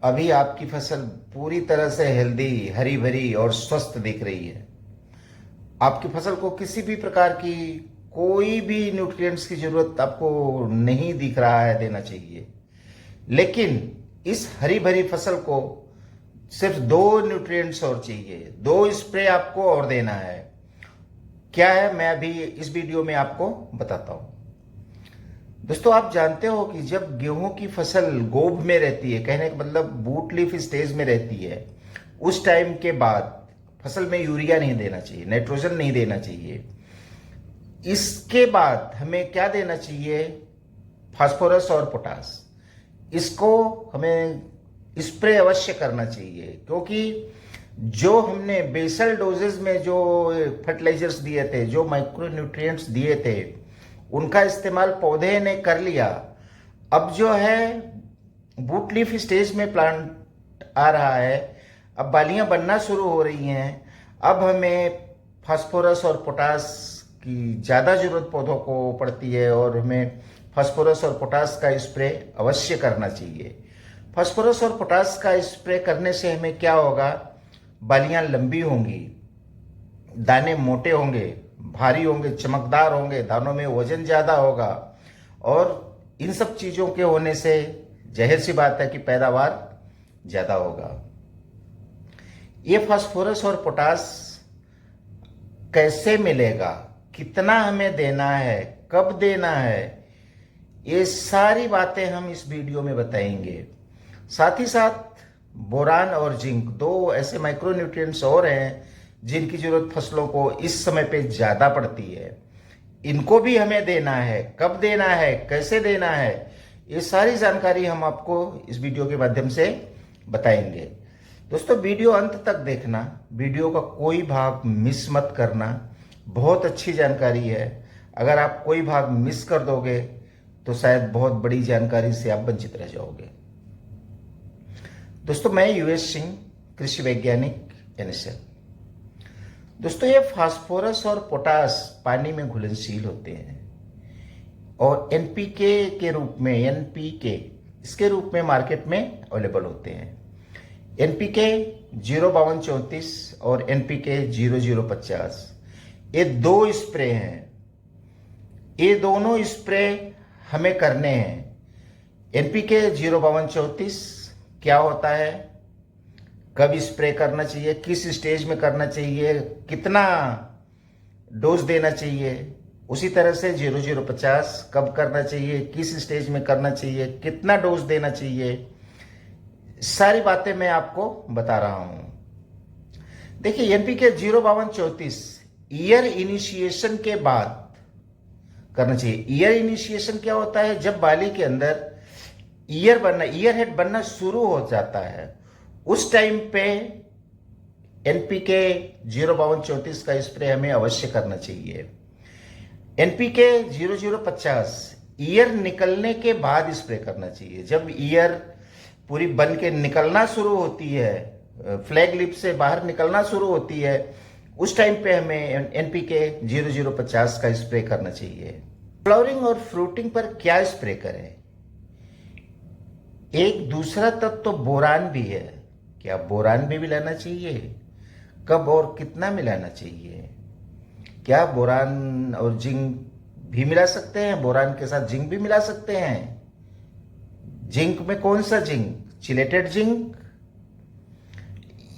अभी आपकी फसल पूरी तरह से हेल्दी, हरी भरी और स्वस्थ दिख रही है। आपकी फसल को किसी भी प्रकार की कोई भी न्यूट्रिएंट्स की जरूरत आपको नहीं दिख रहा है देना चाहिए। लेकिन इस हरी भरी फसल को सिर्फ दो न्यूट्रिएंट्स और चाहिए, दो स्प्रे आपको और देना है। क्या है, मैं अभी इस वीडियो में आपको बताता हूं। दोस्तों, आप जानते हो कि जब गेहूं की फसल गोभ में रहती है, कहने का मतलब बूट लीफ स्टेज में रहती है, उस टाइम के बाद फसल में यूरिया नहीं देना चाहिए, नाइट्रोजन नहीं देना चाहिए। इसके बाद हमें क्या देना चाहिए? फास्फोरस और पोटास। इसको हमें स्प्रे अवश्य करना चाहिए, क्योंकि जो हमने बेसल डोजेज में जो फर्टिलाइजर्स दिए थे, जो माइक्रो न्यूट्रिएंट्स दिए थे, उनका इस्तेमाल पौधे ने कर लिया। अब जो है बूट लीफ स्टेज में प्लांट आ रहा है, अब बालियां बनना शुरू हो रही हैं। अब हमें फास्फोरस और पोटास की ज़्यादा जरूरत पौधों को पड़ती है और हमें फास्फोरस और पोटास का स्प्रे अवश्य करना चाहिए। फास्फोरस और पोटास का स्प्रे करने से हमें क्या होगा? बालियां लंबी होंगी, दाने मोटे होंगे, भारी होंगे, चमकदार होंगे, दानों में वजन ज्यादा होगा, और इन सब चीजों के होने से जाहिर सी बात है कि पैदावार ज्यादा होगा। ये फास्फोरस और पोटास कैसे मिलेगा, कितना हमें देना है, कब देना है, ये सारी बातें हम इस वीडियो में बताएंगे। साथ ही साथ बोरान और जिंक, दो ऐसे माइक्रो न्यूट्रिएंट्स और हैं जिनकी जरूरत फसलों को इस समय पे ज्यादा पड़ती है। इनको भी हमें देना है, कब देना है, कैसे देना है, ये सारी जानकारी हम आपको इस वीडियो के माध्यम से बताएंगे। दोस्तों, वीडियो अंत तक देखना, वीडियो का कोई भाग मिस मत करना। बहुत अच्छी जानकारी है। अगर आप कोई भाग मिस कर दोगे तो शायद बहुत बड़ी जानकारी से आप वंचित रह जाओगे। दोस्तों, मैं यूएस सिंह, कृषि वैज्ञानिक, एनएसएल। दोस्तों, ये फास्फोरस और पोटास पानी में घुलनशील होते हैं और एनपीके के रूप में, एनपीके इसके रूप में मार्केट में अवेलेबल होते हैं। एनपीके 05234 और एनपीके 0050, ये दो स्प्रे हैं। ये दोनों स्प्रे हमें करने हैं। एनपीके 05234 क्या होता है, कब स्प्रे करना चाहिए, किस स्टेज में करना चाहिए, कितना डोज देना चाहिए। उसी तरह से 0050 कब करना चाहिए, किस स्टेज में करना चाहिए, कितना डोज देना चाहिए, सारी बातें मैं आपको बता रहा हूं। देखिए, एनपीके 05234 ईयर इनिशिएशन के बाद करना चाहिए। ईयर इनिशिएशन क्या होता है? जब बाली के अंदर ईयर हेड बनना शुरू हो जाता है, उस टाइम पे एनपीके 05234 का स्प्रे हमें अवश्य करना चाहिए। एनपीके 0050 ईयर निकलने के बाद स्प्रे करना चाहिए। जब ईयर पूरी बन के निकलना शुरू होती है, फ्लैग लिप से बाहर निकलना शुरू होती है, उस टाइम पे हमें एनपीके 0050 का स्प्रे करना चाहिए। फ्लावरिंग और फ्रूटिंग पर क्या स्प्रे करें? एक दूसरा तत्व तो बोरान भी है। क्या बोरान भी मिलाना चाहिए? कब और कितना मिलाना चाहिए? क्या बोरान और जिंक भी मिला सकते हैं? बोरान के साथ जिंक भी मिला सकते हैं। जिंक में कौन सा जिंक? Chelated zinc.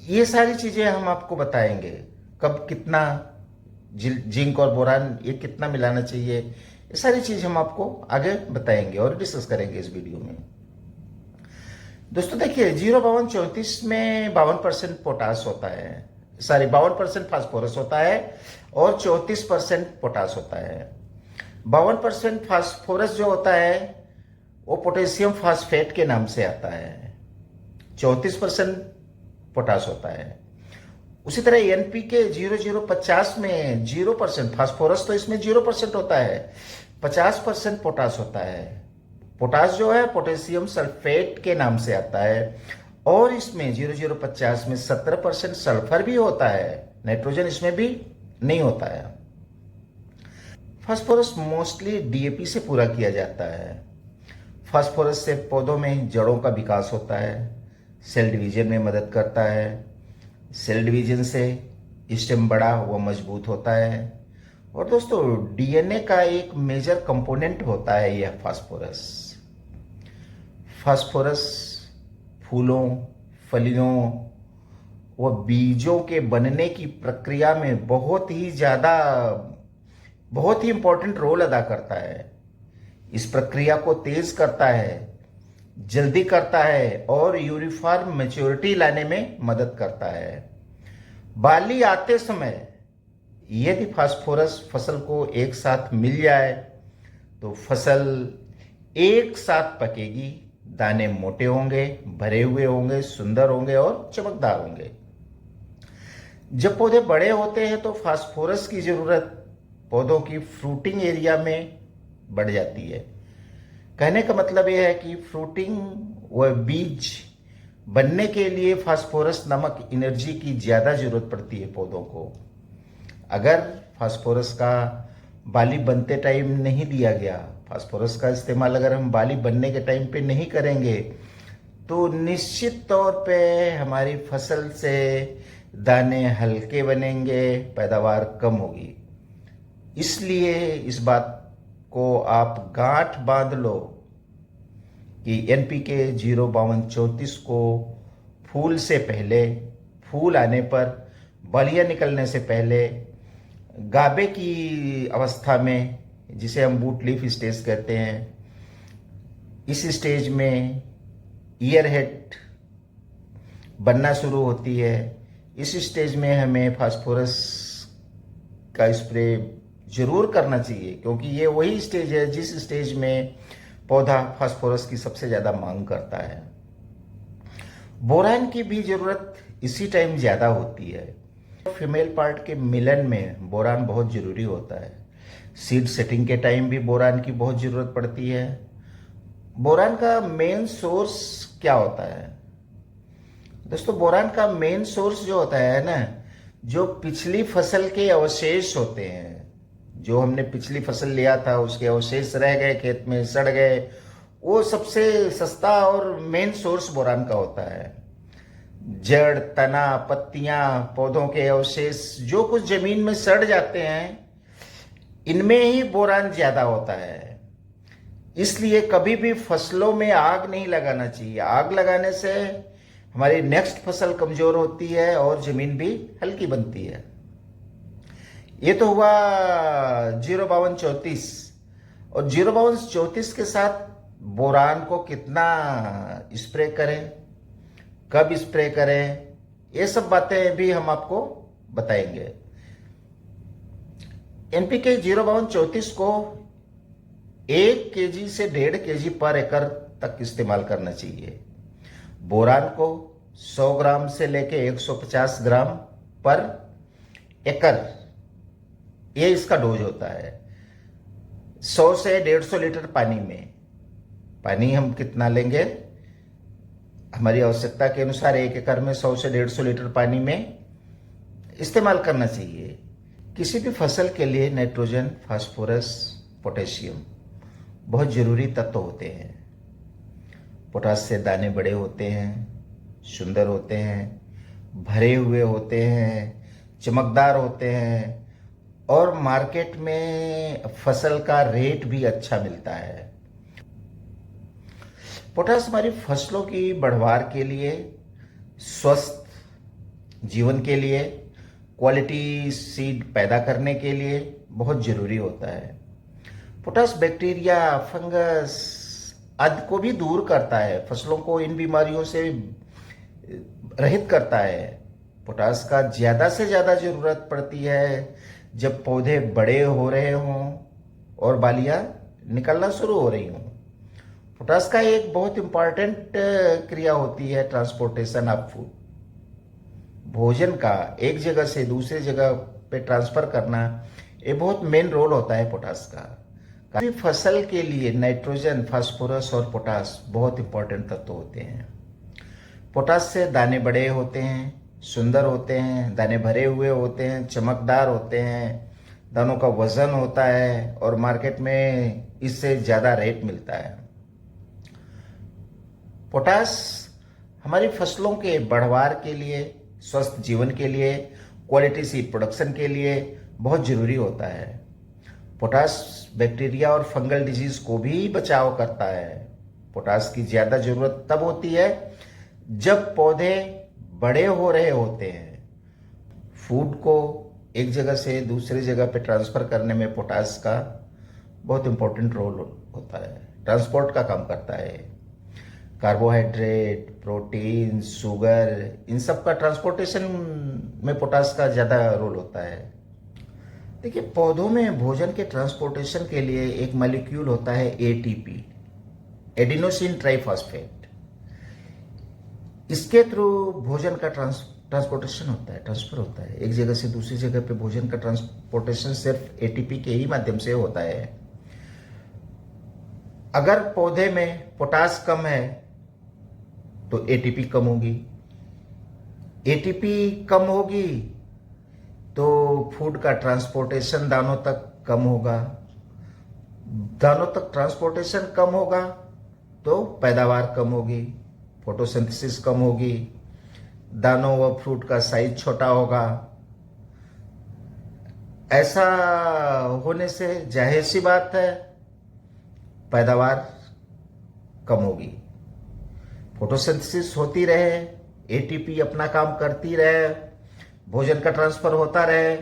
ये सारी चीजें हम आपको बताएंगे। कब कितना जिंक और बोरान ये कितना मिलाना चाहिए, ये सारी चीज हम आपको आगे बताएंगे और डिस्कस करेंगे इस वीडियो में। दोस्तों, देखिए, 05234 में 52% पोटास होता है, सॉरी 52% फास्फोरस होता है और 34% पोटास होता है। 52% फास्फोरस जो होता है वो पोटेशियम फास्फेट के नाम से आता है। 34% पोटास होता है। उसी तरह एनपीके 0050 में 0% फास्फोरस, तो इसमें 0% होता है, 50% पोटास होता है। पोटास जो है पोटेशियम सल्फेट के नाम से आता है और इसमें 0050 में 17% सल्फर भी होता है, नाइट्रोजन इसमें भी नहीं होता है। फास्फोरस मोस्टली डीएपी से पूरा किया जाता है। फास्फोरस से पौधों में जड़ों का विकास होता है, सेल डिवीजन में मदद करता है। सेल डिवीजन से स्टेम बड़ा व मजबूत होता है। और दोस्तों, डीएनए का एक मेजर कंपोनेंट होता है यह फास्फोरस। फास्फोरस फूलों, फलियों व बीजों के बनने की प्रक्रिया में बहुत ही इंपॉर्टेंट रोल अदा करता है। इस प्रक्रिया को तेज करता है, जल्दी करता है और यूनिफॉर्म मैच्योरिटी लाने में मदद करता है। बाली आते समय यदि फास्फोरस फसल को एक साथ मिल जाए तो फसल एक साथ पकेगी, दाने मोटे होंगे, भरे हुए होंगे, सुंदर होंगे और चमकदार होंगे। जब पौधे बड़े होते हैं तो फास्फोरस की जरूरत पौधों की फ्रूटिंग एरिया में बढ़ जाती है। कहने का मतलब यह है कि फ्रूटिंग व बीज बनने के लिए फास्फोरस नामक एनर्जी की ज़्यादा जरूरत पड़ती है पौधों को। अगर फास्फोरस का बाली बनते टाइम नहीं दिया गया, फास्फोरस का इस्तेमाल अगर हम बाली बनने के टाइम पे नहीं करेंगे तो निश्चित तौर पे हमारी फसल से दाने हल्के बनेंगे, पैदावार कम होगी। इसलिए इस बात को आप गांठ बांध लो कि NPK 05234 को फूल से पहले, फूल आने पर, बलियां निकलने से पहले, गाबे की अवस्था में, जिसे हम बूट लीफ स्टेज कहते हैं, इस स्टेज में ईयर हेड बनना शुरू होती है। इस स्टेज में हमें फास्फोरस का स्प्रे जरूर करना चाहिए, क्योंकि ये वही स्टेज है जिस स्टेज में पौधा फास्फोरस की सबसे ज़्यादा मांग करता है। बोरान की भी जरूरत इसी टाइम ज़्यादा होती है। फीमेल पार्ट के मिलन में बोरान बहुत ज़रूरी होता है। सीड सेटिंग के टाइम भी बोरान की बहुत ज़रूरत पड़ती है। बोरान का मेन सोर्स क्या होता है दोस्तों? बोरान का मेन सोर्स जो होता है ना, जो पिछली फसल के अवशेष होते हैं, जो हमने पिछली फसल लिया था उसके अवशेष रह गए खेत में, सड़ गए, वो सबसे सस्ता और मेन सोर्स बोरान का होता है। जड़, तना, पत्तियां, पौधों के अवशेष जो कुछ जमीन में सड़ जाते हैं, इनमें ही बोरान ज्यादा होता है। इसलिए कभी भी फसलों में आग नहीं लगाना चाहिए। आग लगाने से हमारी नेक्स्ट फसल कमजोर होती है और जमीन भी हल्की बनती है। ये तो हुआ 05234। और 05234 के साथ बोरान को कितना स्प्रे करें, कब स्प्रे करें, ये सब बातें भी हम आपको बताएंगे। NPK 05234 को 1 kg से 1.5 kg पर एकड़ तक इस्तेमाल करना चाहिए। बोरान को 100 ग्राम से लेके 150 ग्राम पर एकड़, ये इसका डोज होता है। 100 से 150 लीटर पानी में, पानी हम कितना लेंगे हमारी आवश्यकता के अनुसार, 1 एकड़ में 100 से 150 लीटर पानी में इस्तेमाल करना चाहिए। किसी भी फसल के लिए नाइट्रोजन, फास्फोरस, पोटेशियम बहुत जरूरी तत्व होते हैं। पोटास से दाने बड़े होते हैं, सुंदर होते हैं, भरे हुए होते हैं, चमकदार होते हैं और मार्केट में फसल का रेट भी अच्छा मिलता है। पोटास हमारी फसलों की बढ़वार के लिए, स्वस्थ जीवन के लिए, क्वालिटी सीड पैदा करने के लिए बहुत जरूरी होता है। पोटास बैक्टीरिया, फंगस आदि को भी दूर करता है, फसलों को इन बीमारियों से रहित करता है। पोटास का ज्यादा से ज्यादा जरूरत पड़ती है जब पौधे बड़े हो रहे हों और बालियां निकलना शुरू हो रही हों। पोटास का एक बहुत इंपॉर्टेंट क्रिया होती है ट्रांसपोर्टेशन ऑफ फूड। भोजन का एक जगह से दूसरे जगह पे ट्रांसफर करना, ये बहुत मेन रोल होता है पोटास का। काफी फसल के लिए नाइट्रोजन, फास्फोरस और पोटास बहुत इंपॉर्टेंट तत्व होते हैं। पोटास से दाने बड़े होते हैं, सुंदर होते हैं, दाने भरे हुए होते हैं, चमकदार होते हैं, दानों का वजन होता है और मार्केट में इससे ज़्यादा रेट मिलता है। पोटास हमारी फसलों के बढ़वार के लिए, स्वस्थ जीवन के लिए, क्वालिटी सीड प्रोडक्शन के लिए बहुत जरूरी होता है। पोटाश बैक्टीरिया और फंगल डिजीज को भी बचाव करता है। पोटाश की ज्यादा जरूरत तब होती है जब पौधे बड़े हो रहे होते हैं। फूड को एक जगह से दूसरी जगह पे ट्रांसफर करने में पोटाश का बहुत इंपॉर्टेंट रोल होता है, ट्रांसपोर्ट का काम करता है। कार्बोहाइड्रेट, प्रोटीन, शुगर, इन सब का ट्रांसपोर्टेशन में पोटाश का ज़्यादा रोल होता है। देखिए, पौधों में भोजन के ट्रांसपोर्टेशन के लिए एक मॉलिक्यूल होता है एटीपी, एडिनोसिन ट्राइफॉस्फेट। इसके थ्रू भोजन का ट्रांसपोर्टेशन होता है, ट्रांसफर होता है। एक जगह से दूसरी जगह पे भोजन का ट्रांसपोर्टेशन सिर्फ एटीपी के ही माध्यम से होता है। अगर पौधे में पोटाश कम है तो एटीपी कम होगी, एटीपी कम होगी तो फूड का ट्रांसपोर्टेशन दानों तक कम होगा, दानों तक ट्रांसपोर्टेशन कम होगा तो पैदावार कम होगी, फोटोसिंथेसिस कम होगी, दानों व फ्रूट का साइज छोटा होगा। ऐसा होने से जाहिर सी बात है पैदावार कम होगी। फोटोसिंथेसिस होती रहे, एटीपी अपना काम करती रहे, भोजन का ट्रांसफर होता रहे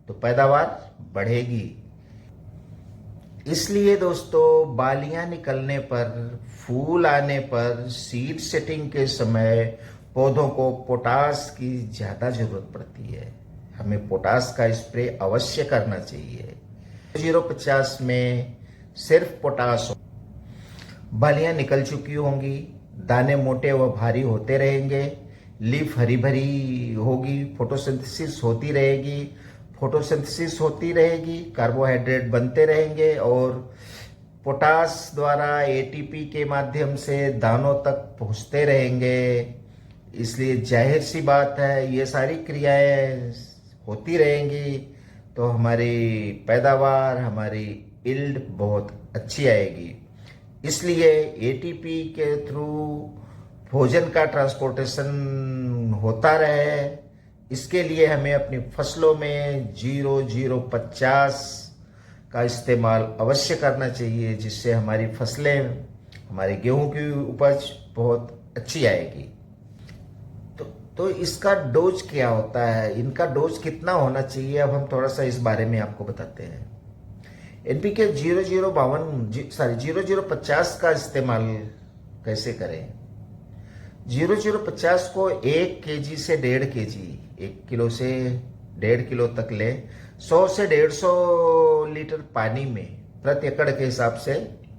तो पैदावार बढ़ेगी। इसलिए दोस्तों, बालियां निकलने पर, फूल आने पर, सीड सेटिंग के समय पौधों को पोटाश की ज्यादा जरूरत पड़ती है। हमें पोटाश का स्प्रे अवश्य करना चाहिए। 050 में सिर्फ पोटाश। बालियां निकल चुकी होंगी, दाने मोटे व भारी होते रहेंगे, लीफ हरी भरी होगी, फोटोसिंथेसिस होती रहेगी, फोटोसिंथेसिस होती रहेगी, कार्बोहाइड्रेट बनते रहेंगे और पोटाश द्वारा एटीपी के माध्यम से दानों तक पहुंचते रहेंगे। इसलिए जाहिर सी बात है ये सारी क्रियाएं होती रहेंगी तो हमारी पैदावार, हमारी यील्ड बहुत अच्छी आएगी। इसलिए एटीपी के थ्रू भोजन का ट्रांसपोर्टेशन होता रहे, इसके लिए हमें अपनी फसलों में 0050 का इस्तेमाल अवश्य करना चाहिए, जिससे हमारी फसलें, हमारी गेहूं की उपज बहुत अच्छी आएगी। तो इसका डोज क्या होता है, इनका डोज कितना होना चाहिए, अब हम थोड़ा सा इस बारे में आपको बताते हैं। एनपीके 0050 का इस्तेमाल कैसे करें। 0050 को 1 केजी से 1.5 केजी, 1 किलो से 1.5 किलो तक ले 100 से 150 लीटर पानी में प्रति एकड़ के हिसाब से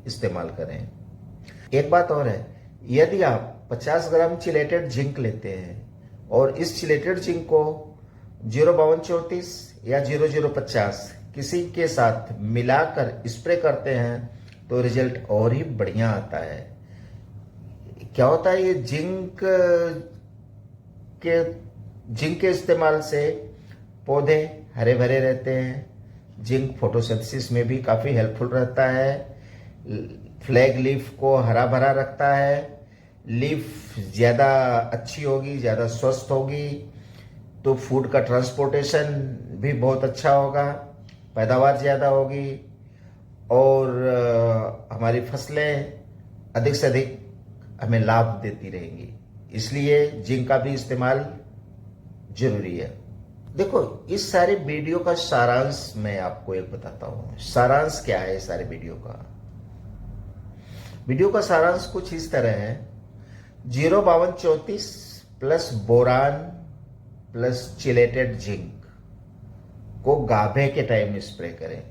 इस्तेमाल करें। एक बात और है, यदि आप 50 ग्राम चिलेटेड जिंक लेते हैं और इस चिलेटेड जिंक को 05234 या 0050 किसी के साथ मिलाकर स्प्रे करते हैं तो रिजल्ट और ही बढ़िया आता है। क्या होता है, ये जिंक के इस्तेमाल से पौधे हरे भरे रहते हैं। जिंक फोटोसिंथेसिस में भी काफी हेल्पफुल रहता है, फ्लैग लीफ को हरा भरा रखता है, लीफ ज्यादा अच्छी होगी, ज्यादा स्वस्थ होगी तो फूड का ट्रांसपोर्टेशन भी बहुत अच्छा होगा, पैदावार ज्यादा होगी और हमारी फसलें अधिक से अधिक हमें लाभ देती रहेंगी। इसलिए जिंक का भी इस्तेमाल जरूरी है। देखो, इस सारे वीडियो का सारांश मैं आपको एक बताता हूं। सारांश क्या है इस सारे वीडियो का? वीडियो का सारांश कुछ इस तरह है, 05234 plus boron plus chelated zinc को गाभे के टाइम स्प्रे करें।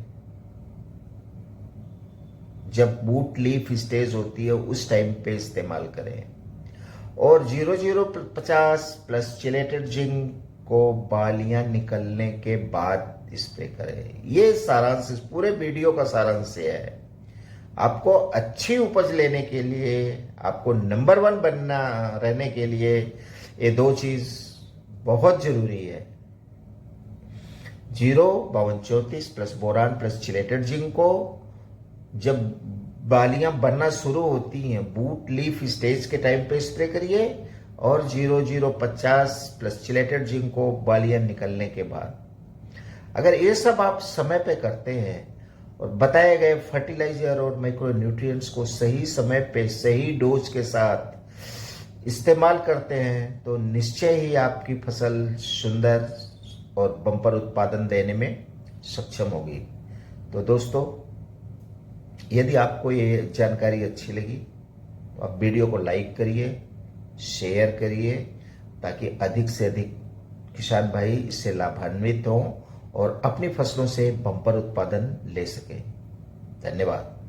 जब बूट लीफ स्टेज होती है उस टाइम पे इस्तेमाल करें। और 0050 प्लस चिलेटेड जिंक को बालियां निकलने के बाद स्प्रे करें। ये सारांश, इस पूरे वीडियो का सारांश है। आपको अच्छी उपज लेने के लिए, आपको नंबर 1 बनना रहने के लिए ये दो चीज बहुत जरूरी है। 05234 plus boron plus chelated zinc को जब बालियां बनना शुरू होती हैं, बूट लीफ स्टेज के टाइम पे स्प्रे करिए और 0050 प्लस चिलेटेड जिंक को बालियां निकलने के बाद अगर ये सब आप समय पे करते हैं और बताए गए फर्टिलाइजर और माइक्रो न्यूट्रिएंट्स को सही समय पे सही डोज के साथ इस्तेमाल करते हैं तो निश्चय ही आपकी फसल सुंदर और बम्पर उत्पादन देने में सक्षम होगी। तो दोस्तों, यदि आपको ये जानकारी अच्छी लगी तो आप वीडियो को लाइक करिए, शेयर करिए, ताकि अधिक से अधिक किसान भाई इससे लाभान्वित हों और अपनी फसलों से बम्पर उत्पादन ले सकें। धन्यवाद।